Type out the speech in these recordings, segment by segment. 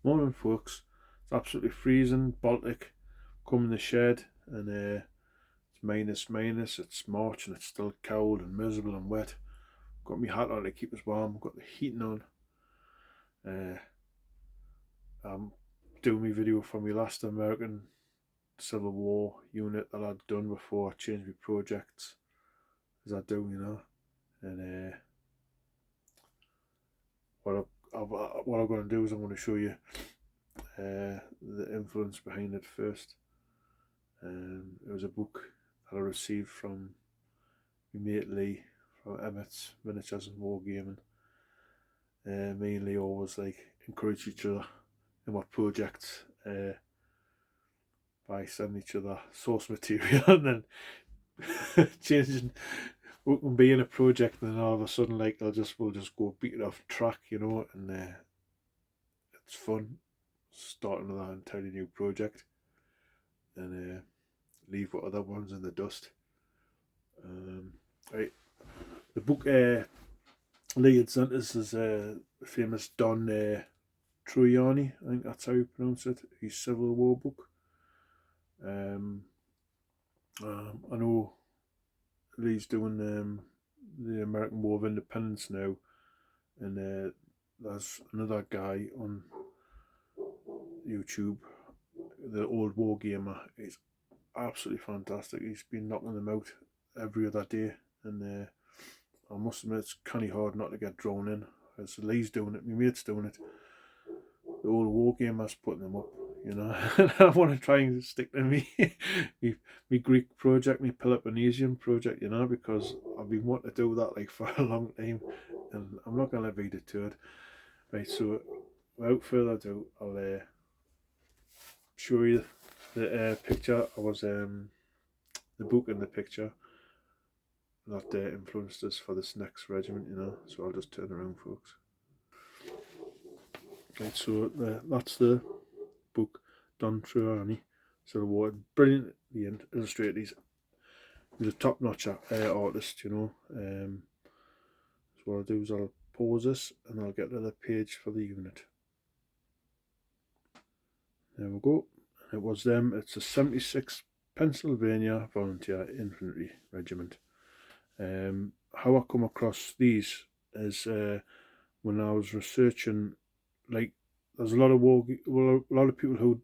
Morning folks, it's absolutely freezing, Baltic, come in the shed and it's minus, it's March and it's still cold and miserable and wet. Got my hat on to keep us warm, got the heating on. Uh, I'm doing my video for my last American Civil War unit that I'd done before I changed my projects, as I do, And what I'm going to do is I'm going to show you the influence behind it first. It was a book that I received from my mate Lee from Emmett's Miniatures and Wargaming. Me and Lee always encourage each other in what projects by sending each other source material and then changing what can be in a project, and then all of a sudden we'll just go beat it off track, and it's fun starting another entirely new project and leave what other ones in the dust. Right, the book Lee had sent us is famous Don Trujani, I think that's how you pronounce it. His Civil War book. I know Lee's doing the American War of Independence now, and there's another guy on YouTube, the old war gamer. He's absolutely fantastic. He's been knocking them out every other day, and I must admit it's kind of hard not to get drawn in. As Lee's doing it, my mate's doing it. The old war gamer's putting them up, and I want to try and stick to me Greek project, me Peloponnesian project, because I've been wanting to do that for a long time, and I'm not going to be deterred. Right, so without further ado, I'll show you the picture. I was the book and the picture that influenced us for this next regiment, So I'll just turn around, folks. Right, so that's the book, Don Trujani, Civil War. Brilliantly illustrated. He's a top-notch artist, So what I'll do is I'll pause this and I'll get to the page for the unit. There we go. It was them. It's a 76th Pennsylvania Volunteer Infantry Regiment. How I come across these is when I was researching, there's a lot of people who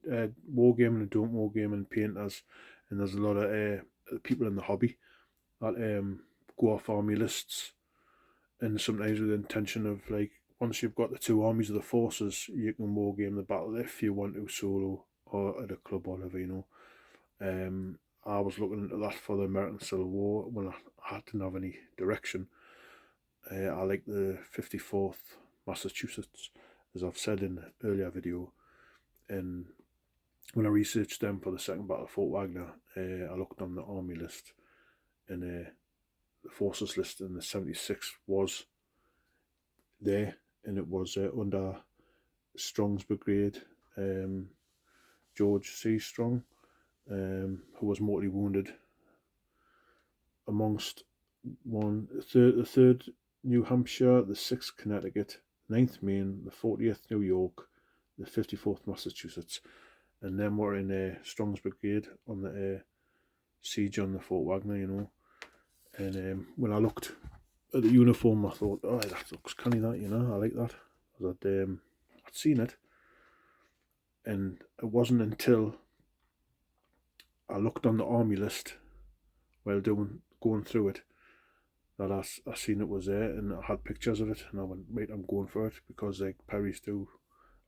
wargaming and don't wargame and painters, and there's a lot of people in the hobby that go off army lists, and sometimes with the intention of once you've got the two armies of the forces, you can wargame the battle if you want to solo or at a club or whatever, I was looking into that for the American Civil War when I didn't have any direction. I like the 54th Massachusetts, as I've said in the earlier video, and when I researched them for the Second Battle of Fort Wagner, I looked on the army list, and the forces list in the 76th was there, and it was under Strong's brigade, George C. Strong, who was mortally wounded, amongst the 3rd New Hampshire, the 6th Connecticut, 9th Maine, the 40th New York, the 54th Massachusetts, and then we're in Strong's brigade on the siege on the Fort Wagner, And when I looked at the uniform, I thought, oh, that looks canny, that, I like that. I'd seen it, and it wasn't until I looked on the army list while going through it that I seen it was there, and I had pictures of it, and I went, right, I'm going for it, because Perry's do,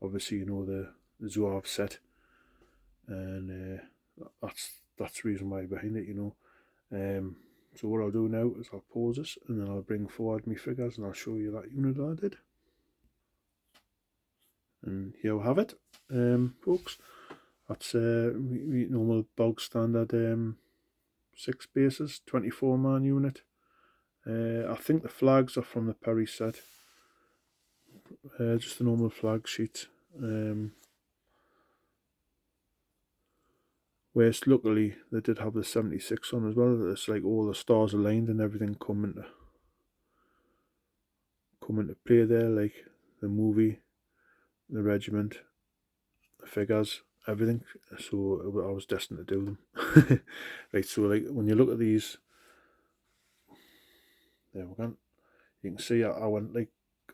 obviously, the Zouave set, and that's the reason why behind it, So what I'll do now is I'll pause this, and then I'll bring forward my figures, and I'll show you that unit that I did. And here we have it, folks. That's normal bog standard 6 bases, 24-man unit. I think the flags are from the Perry set. Just a normal flag sheet. Whereas luckily they did have the 76 on as well. It's all the stars aligned and everything come into play there, like the movie, the regiment, figures, everything. So I was destined to do them. Right, so like when you look at these, there we go. You can see I went like,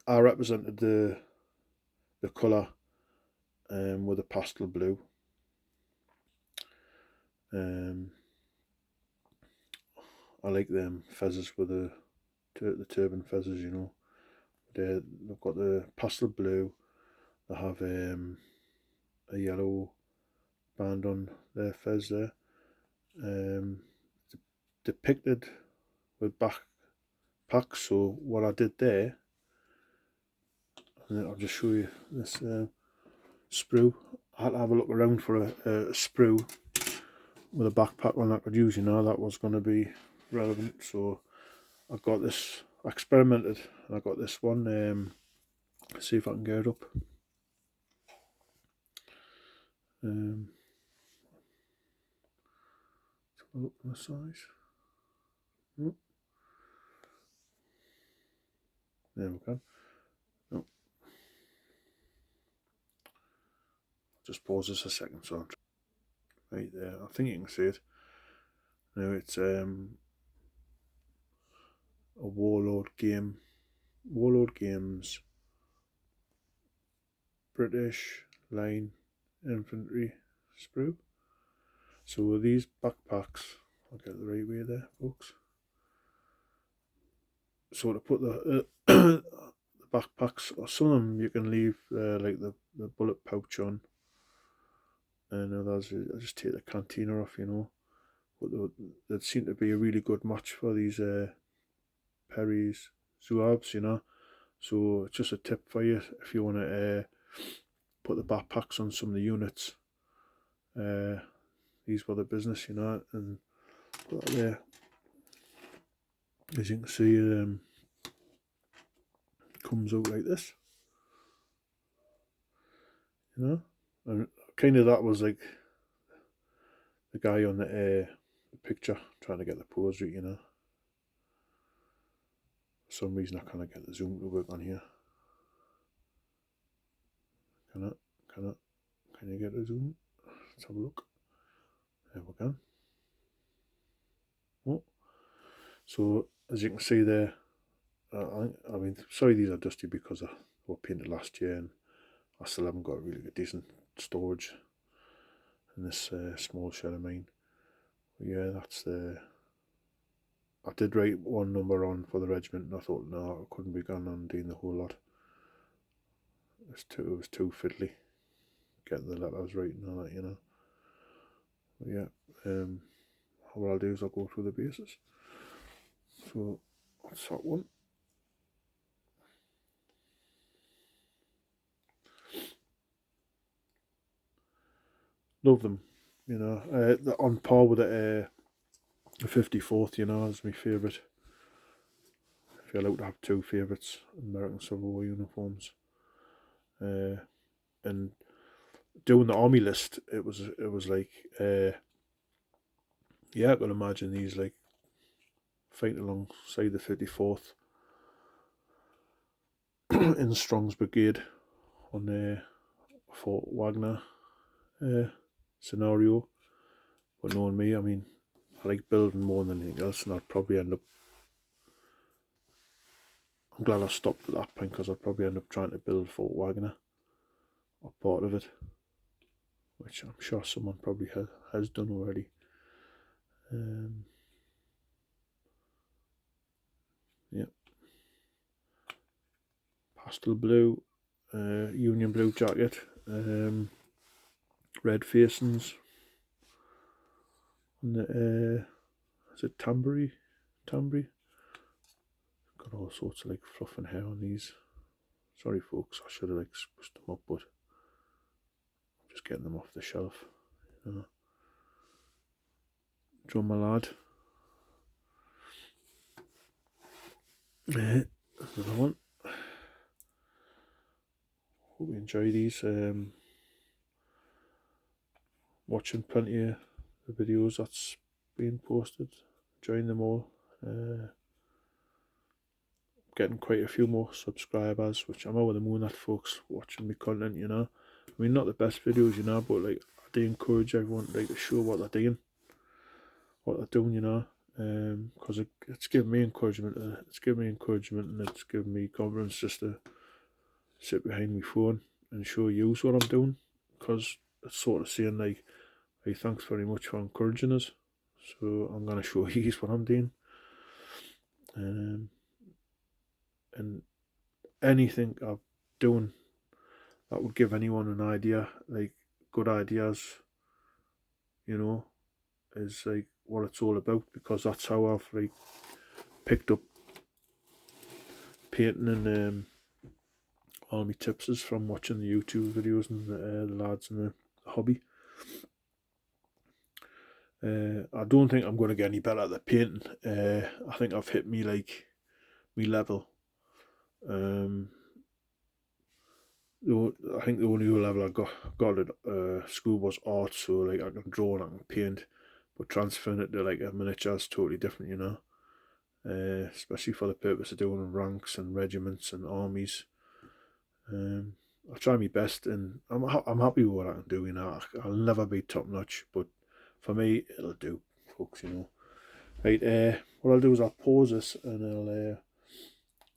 I represented the colour with a pastel blue. I like them feathers with the turban feathers, you know. They've got the pastel blue. They have a yellow band on their fez there. Depicted with backpacks. So what I did there, and I'll just show you this sprue. I had to have a look around for a sprue with a backpack one I could use. You know, that was going to be relevant. So I got this. I experimented, and I got this one. Let's see if I can get it up. Look at the size. Oh. There we go. Oh. Just pause this a second, so I'm right there. I think you can see it. Now it's a Warlord Games British Line Infantry sprue. So these backpacks, I'll get the right way there, folks. So to put the the backpacks, or some of them you can leave like the bullet pouch on, and others I just take the cantina off, you know. But they seem to be a really good match for these Perry's Zouaves, you know. So it's just a tip for you if you want to put the backpacks on some of the units. These were the business, you know, and put that there. As you can see, comes out like this, you know. And kind of that was like the guy on the picture trying to get the pose right, you know. For some reason I can't get the zoom to work on here. Can you get the zoom? Let's have a look. There we go. Oh. So as you can see there, I mean, sorry these are dusty because I were painted last year and I still haven't got really decent storage in this small shed of mine. But yeah, that's the. I did write one number on for the regiment, and I thought, no, I couldn't be gone on doing the whole lot. It was too fiddly getting the letters right and all that, you know. But yeah, what I'll do is I'll go through the bases. So that's that one. Love them, you know. They're on par with the 54th, you know, is my favourite. If you're allowed to have two favourites, American Civil War uniforms. And doing the army list, it was like, yeah, I can imagine these like fighting alongside the 54th in Strong's Brigade on Fort Wagner scenario. But knowing me, I mean, I like building more than anything else, and I'd probably end up. I'm glad I stopped at that point because I'd probably end up trying to build Fort Wagner or part of it, which I'm sure someone probably has done already. Yeah. Pastel blue, Union blue jacket, red facings, and is it Tambry? Got all sorts of like fluff and hair on these. Sorry folks, I should have like spruced them up, but I'm just getting them off the shelf. Drum my lad. Another one. Hope you enjoy these. Watching plenty of the videos that's being posted, enjoying them all. Getting quite a few more subscribers, which I'm over the moon at, folks, watching my content, you know. I mean, not the best videos, you know, but like I do encourage everyone like to show what they're doing, you know, because it's given me encouragement. It's given me encouragement, and it's given me confidence just to sit behind my phone and show you what I'm doing, because it's sort of saying like, hey, thanks very much for encouraging us. So I'm gonna show you what I'm doing, and anything I'm doing that would give anyone an idea, like good ideas, you know, is like what it's all about, because that's how I've like picked up painting, and all my tips is from watching the YouTube videos and the lads in the hobby. I don't think I'm going to get any better at the painting. I think I've hit me level. I think the only level I got at school was art, so like I can draw and I can paint, but transferring it to like a miniature is totally different, you know. Especially for the purpose of doing ranks and regiments and armies. I try my best, and I'm happy with what I can do. You know, I'll never be top notch, but for me, it'll do, folks. You know, right? What I'll do is I'll pause this and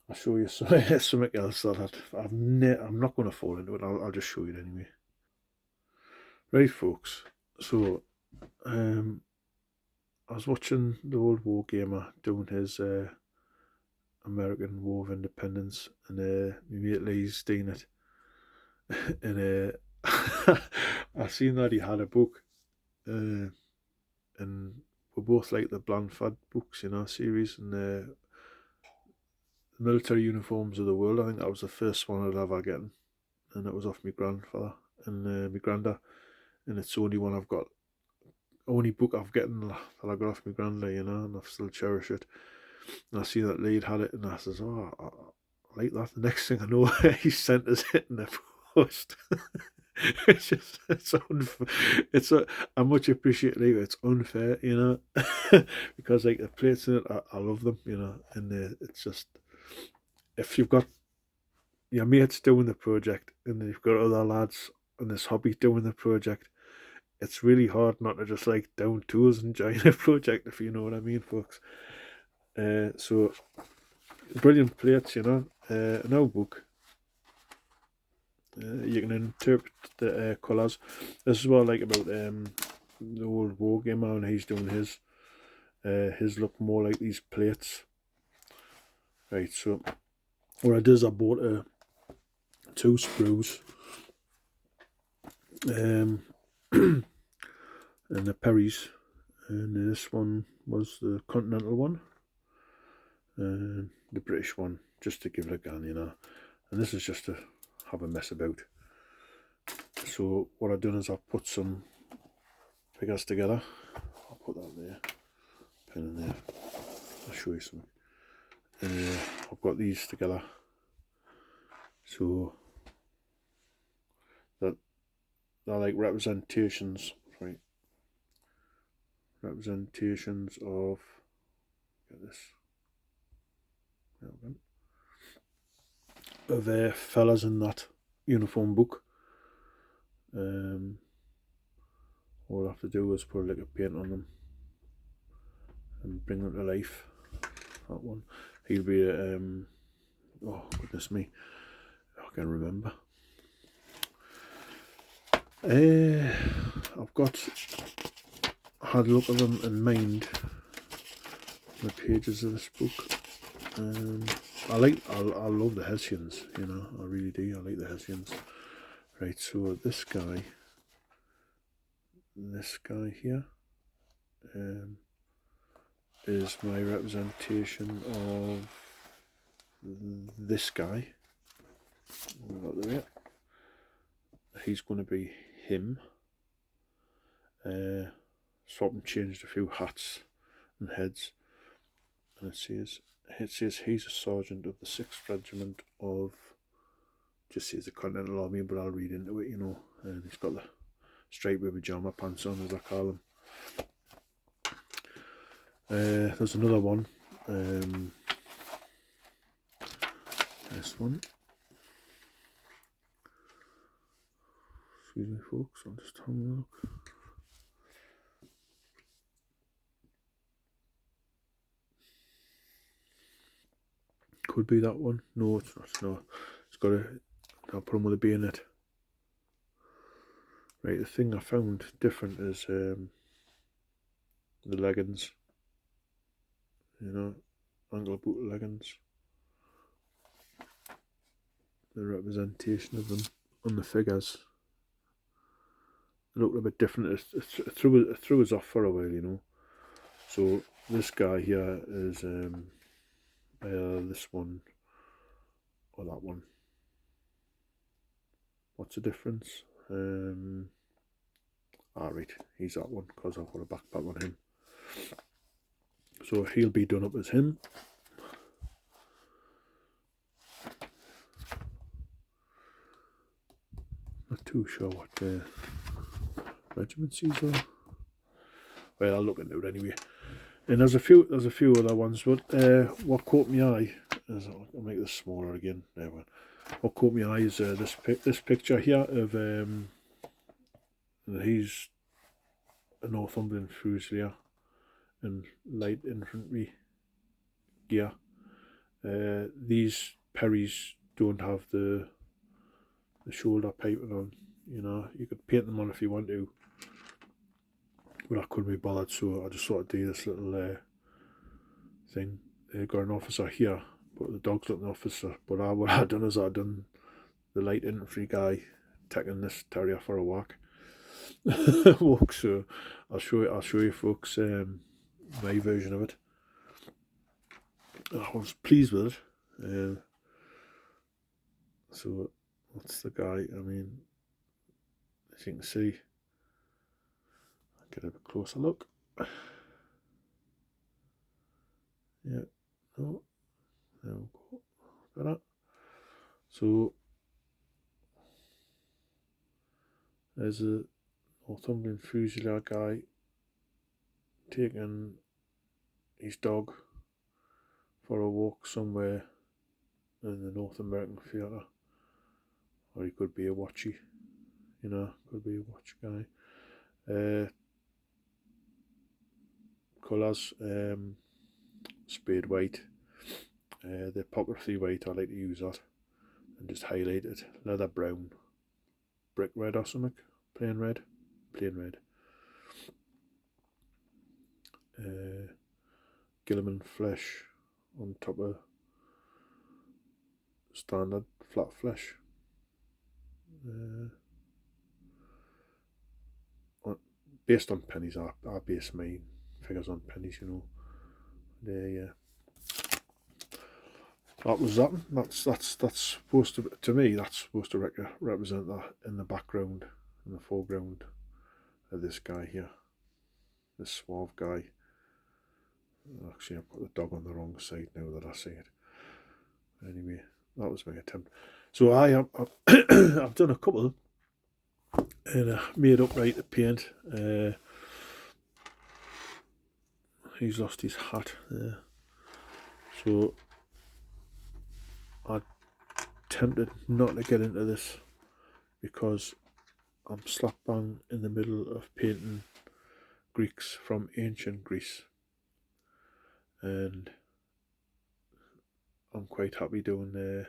I'll show you something else that I'm not going to fall into it. I'll just show you it anyway. Right, folks. So, I was watching the old war gamer doing his American War of Independence, and my mate Lee's doing it, and I seen that he had a book, and we're both like the Blandford books, you know, series, and the military uniforms of the world. I think that was the first one I'd ever gotten, and it was off my grandfather and my granda, and it's the only one I've got, only book I've gotten that I got off my granda, you know, and I still cherish it. And I see that Lead had it, and I says, "Oh, I like that." The next thing I know, he sent us it in the post. It's just, it's unfair. I much appreciate it. It's unfair, you know, because like the plates in it, I love them, you know, and it's just, if you've got your mates doing the project and you've got other lads in this hobby doing the project, it's really hard not to just like down tools and join a project, if you know what I mean, folks. So brilliant plates, you know. An old book. You can interpret the colours. This is what I like about the old war gamer, and he's doing his look more like these plates. Right, so what I did is I bought two sprues, and the Perry's, and this one was the Continental one, and the British one, just to give it a gun, you know. And this is just to have a mess about. So what I've done is I've put some figures together. I'll put that there, pen in there. I'll show you something. I've got these together, so that they're like representations, right? Representations of, get this, of fellas in that uniform book. All I have to do is put a lick of paint on them and bring them to life. That one, he'll be oh goodness me, I can't remember. I had a look at them in mind, the pages of this book. I love the Hessians, you know, I really do. I like the Hessians. Right, so this guy here, is my representation of this guy. He's going to be him. Swap and changed a few hats and heads, and it says he's a sergeant of the 6th Regiment of, just says the Continental Army, but I'll read into it, you know. And he's got the striped pajama pants on, as I call them. There's another one. This one. Excuse me folks, I'll just have a look. Could be that one. No, it's not. No, it's got I'll put them with a bayonet. Right, the thing I found different is the leggings. You know, ankle boot leggings. The representation of them on the figures. They look a bit different. It threw us off for a while, you know. So this guy here is this one or that one. What's the difference? Right, he's that one because I've got a backpack on him. So he'll be done up as him. Not too sure what regiments these are. Well, I'll look into it anyway. And there's a few other ones, but what caught my eye is, I'll make this smaller again. There we go. What caught my eye is this picture here of he's a Northumberland Fusilier in light infantry gear. These Perrys don't have the shoulder piping on. You know, you could paint them on if you want to, but I couldn't be bothered, so I just thought I'd do this little thing. They've got an officer here, but the dog's not an officer. But what I've done is I've done the light infantry guy taking this terrier for a walk. So I'll show you folks my version of it. I was pleased with it. So that's the guy. I mean, as you can see, I'll get a bit closer look. Yeah, no, there we go. Better. So there's a Northumberland Fusilier guy taking his dog for a walk somewhere in the North American theatre, or he could be a watchy, you know, could be a watch guy. Colours, spade white, the pocketry white, I like to use that, and just highlight it, leather brown, brick red or something, plain red. Gilliman flesh on top of standard flat flesh. Based on pennies, I base my figures on pennies, you know. Yeah. That was that. That's supposed to me. That's supposed to represent that in the background, in the foreground of this guy here, this suave guy. Actually, I put the dog on the wrong side now that I see it. Anyway, that was my attempt. So I've done a couple, and I made upright the paint. He's lost his hat there. So I attempted not to get into this because I'm slap bang in the middle of painting Greeks from ancient Greece, and I'm quite happy doing that,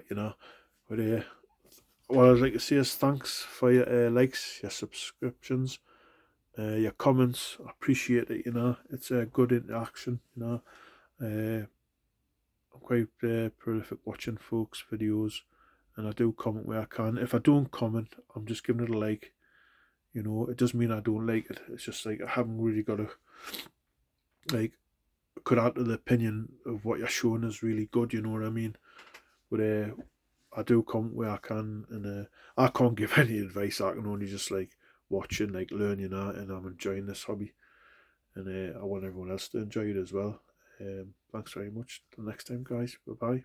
you know. But what I'd like to say is thanks for your likes, your subscriptions, your comments. I appreciate it, you know. It's a good interaction, you know. I'm quite prolific watching folks' videos, and I do comment where I can. If I don't comment, I'm just giving it a like. You know, it doesn't mean I don't like it. It's just like I haven't really got to, like, could add to the opinion of what you're showing is really good, you know what I mean? But I do comment where I can, and I can't give any advice. I can only just like watch and like learn, you know, and I'm enjoying this hobby, and I want everyone else to enjoy it as well. Thanks very much. Till next time, guys. Bye bye.